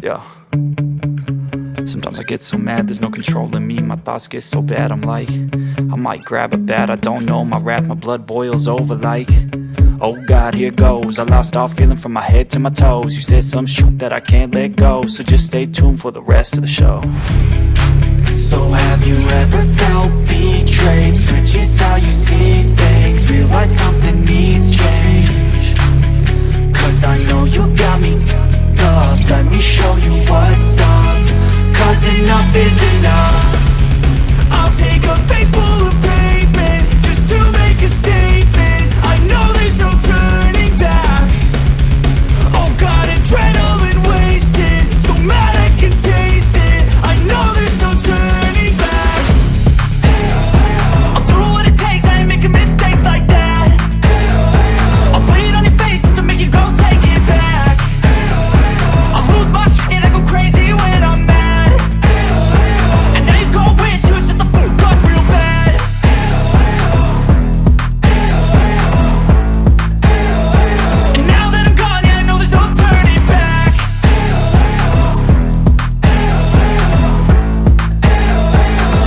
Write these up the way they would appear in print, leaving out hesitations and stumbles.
Yeah. Sometimes I get so mad, there's no controlling me. My thoughts get so bad, I'm like, I might grab a bat, I don't know. My wrath, my blood boils over like, oh God, here goes. I lost all feeling from my head to my toes. You said some shit that I can't let go, so just stay tuned for the rest of the show. So have you ever felt betrayed? Switches how you see things, realize something needs change. Cause I know you got me up, let me show you what's up. Cause enough is enough. I'll take a face full of pavement just to make a statement. I know there's no turning back. Oh God, adrenaline wasted, so mad I can taste it. I know there's no turning back. I'll do what it takes, I ain't making mistakes like that. I'll bleed on your face to make you go take it back. I'll lose my shit and I go crazy when I'm mad. And now you go wish you would shut the fuck up real bad. And now that I'm gone, yeah, I know there's no turning back.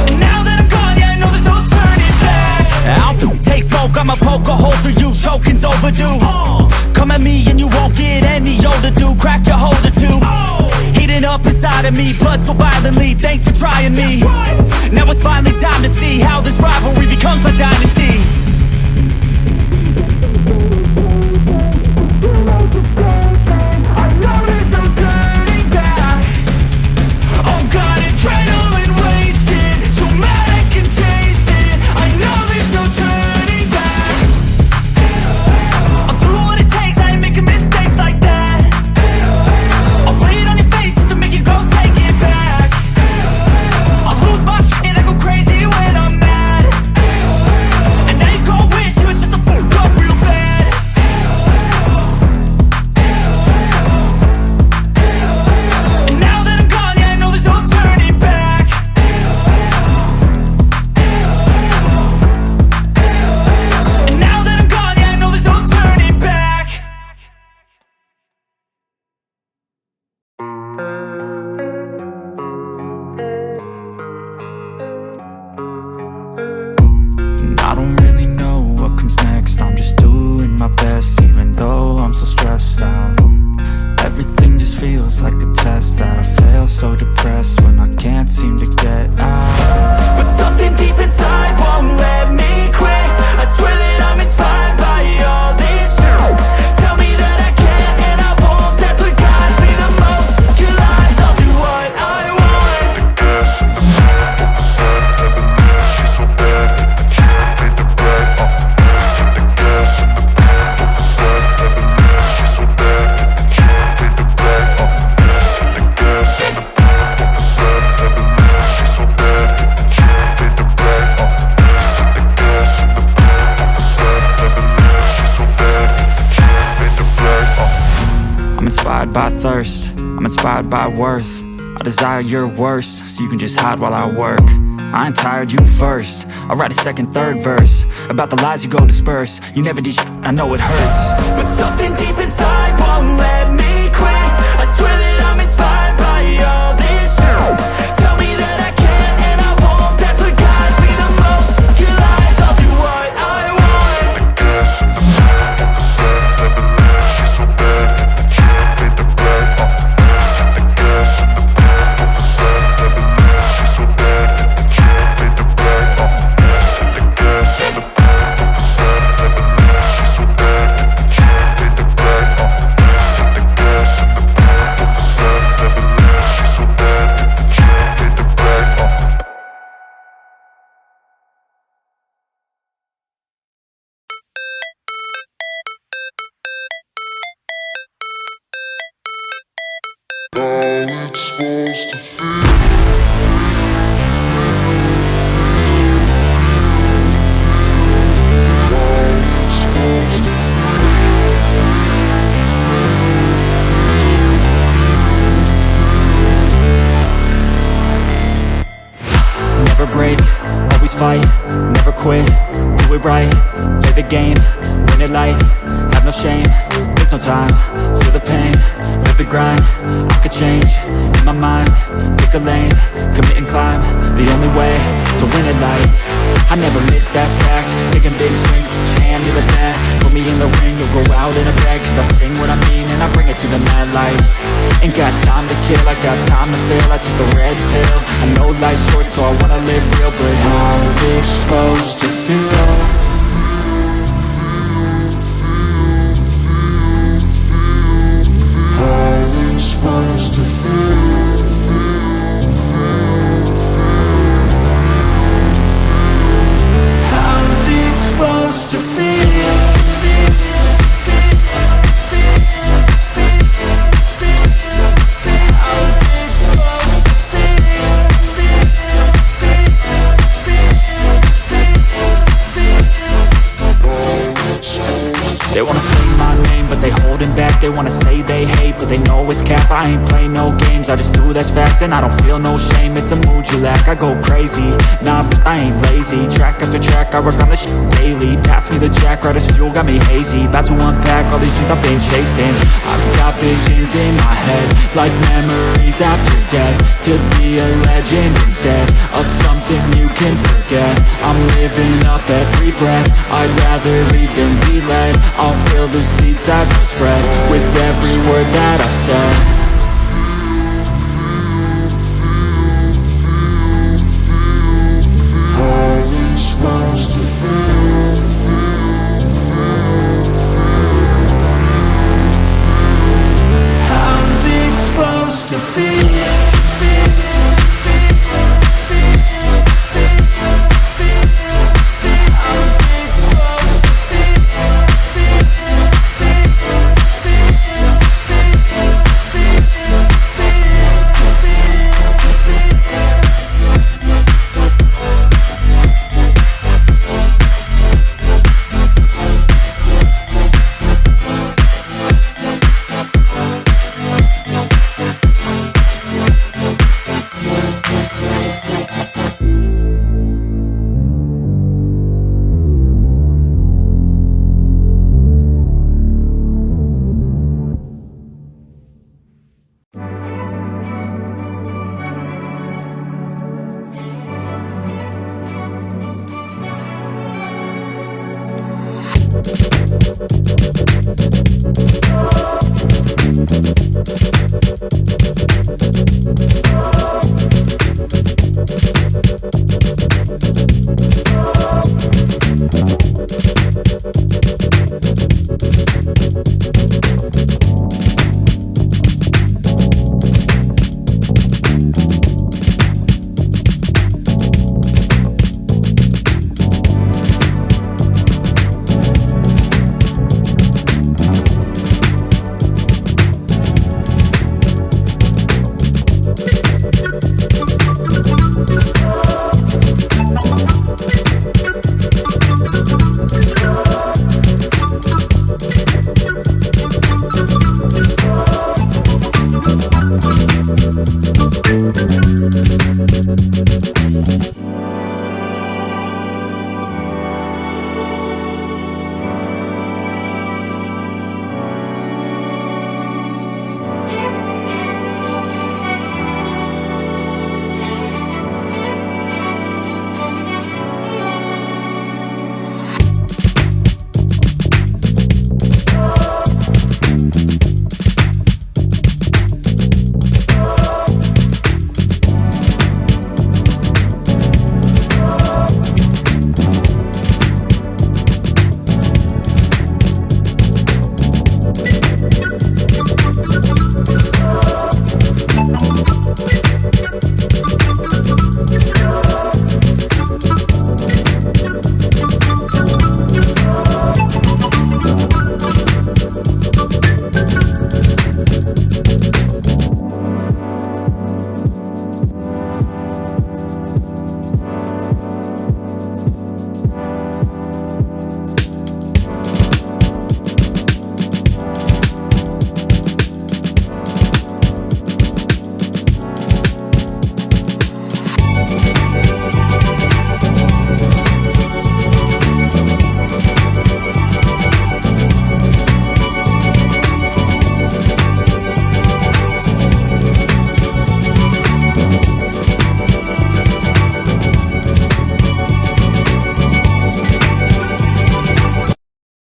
And now that I'm gone, yeah, I know there's no turning back. I'll take smoke, I'ma poke a hole through you, choking's overdue. Come at me and you won't get any older, dude. Crack your holder too. Heating up inside of me, blood so violently. Thanks for trying me. Now it's finally time to see how this rivalry becomes my dynasty. I know there's no turning back. Oh God, adrenaline wasted, so mad I can taste it. I know there's no turning back. I'll do what it takes, I ain't making mistakes like that. I'll bleed on your face to make you go take it back. I'll lose my shit and I go crazy when I'm mad. And now you go wish you would shut the fuck up real bad. And now that I'm gone, yeah, I know there's no turning back. And now that I'm gone, yeah, I know there's no turning back. I don't really know what comes next. I'm just doing my best, even though I'm so stressed out. Everything just feels like a test that I fail, so depressed when I can't seem to get out. But something deep inside won't let me quit. I swear that I'm inspired by all this shit. Tell me that I can't and I won't. That's what guides me the most. Your lies, I'll do what I want. I'm inspired by thirst, I'm inspired by worth. I desire your worst, so you can just hide while I work. I ain't tired, you first. I'll write a second, third verse about the lies you go disperse. You never did shit, I know it hurts. But something deep inside won't let me quit. I swear that I'm inspired by all this shit. Tell me that I can't and I won't. That's what guides me the most. Your lies, I'll do what I want. Never break, always fight, never quit, do it right, play the game, win it life, have no shame, there's no time, feel the pain, live the the grind, I could change, in my mind, pick a lane, commit and climb, the only way to win at life. I never miss, that's fact, taking big swings, hand me the bat, put me in the ring, you'll go out in a bag, cause I sing what I mean and I bring it to the mad light. Ain't got time to kill, I got time to feel, I took the red pill, I know life's short so I wanna live real, but how's it supposed to feel? Supposed to feel. How's it supposed to feel? They wanna say my name, but they holding back. They wanna say they hate, but they know it's cap. I ain't play no games, I just do that's fact. And I don't feel no shame, it's a mood you lack. I go crazy, nah, but I ain't lazy. Track after track, I work on this shit daily. Pass me the jack, right as fuel, got me hazy. About to unpack all these things I've been chasing. I've got visions in my head, like memories after death. To be a legend instead of something you can forget. I'm living up every breath, I'd rather lead than be led. I'll fill the seats as I spread with every word that I've said.